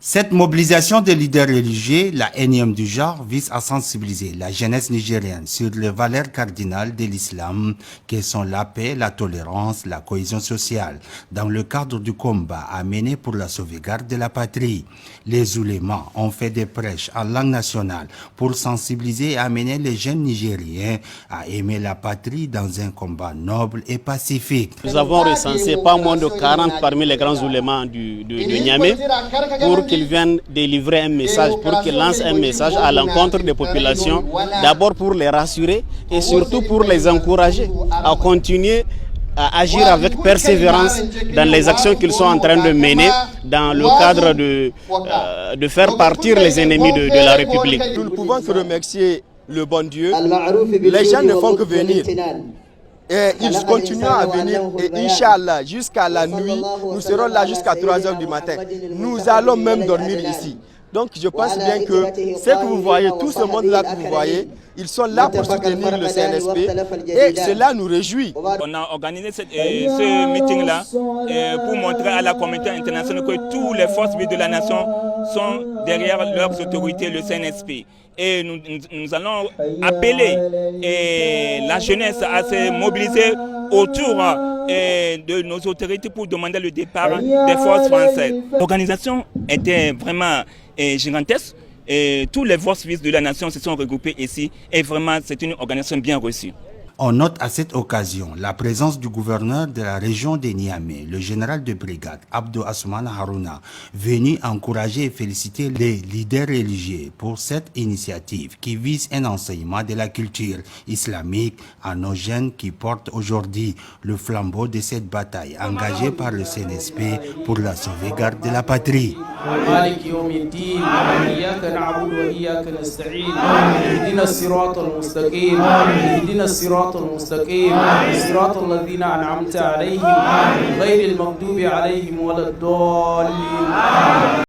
Cette mobilisation des leaders religieux, la énième du genre, vise à sensibiliser la jeunesse nigérienne sur les valeurs cardinales de l'islam, qui sont la paix, la tolérance, la cohésion sociale, dans le cadre du combat à mener pour la sauvegarde de la patrie. Les oulémas ont fait des prêches en langue nationale pour sensibiliser et amener les jeunes Nigériens à aimer la patrie dans un combat noble et pacifique. Nous avons recensé pas moins de 40 parmi les grands oulémas de Niamey pour qu'ils viennent délivrer un message, pour qu'ils lancent un message à l'encontre des populations, d'abord pour les rassurer et surtout pour les encourager à continuer à agir avec persévérance dans les actions qu'ils sont en train de mener dans le cadre de faire partir les ennemis de la République. Nous ne pouvons que remercier le bon Dieu. Les gens ne font que venir. Et ils continuent à venir et Inch'Allah, jusqu'à la nuit, nous serons là jusqu'à 3 h du matin. Nous allons même dormir ici. Donc je pense bien que ce que vous voyez, tout ce monde-là que vous voyez, ils sont là pour soutenir le CNSP et cela nous réjouit. On a organisé ce meeting-là pour montrer à la communauté internationale que toutes les forces vives de la nation sont derrière leurs autorités, le CNSP. Et nous allons appeler la jeunesse à se mobiliser autour de nos autorités pour demander le départ des forces françaises. L'organisation était vraiment gigantesque et tous les forces vives de la nation se sont regroupées ici et vraiment c'est une organisation bien reçue. On note à cette occasion la présence du gouverneur de la région de Niamey, le général de brigade Abdou Assoumane Harouna, venu encourager et féliciter les leaders religieux pour cette initiative qui vise un enseignement de la culture islamique à nos jeunes qui portent aujourd'hui le flambeau de cette bataille engagée par le CNSP pour la sauvegarde de la patrie. المستقيم صراط الذين أنعمت عليهم غير المغضوب عليهم ولا الضالين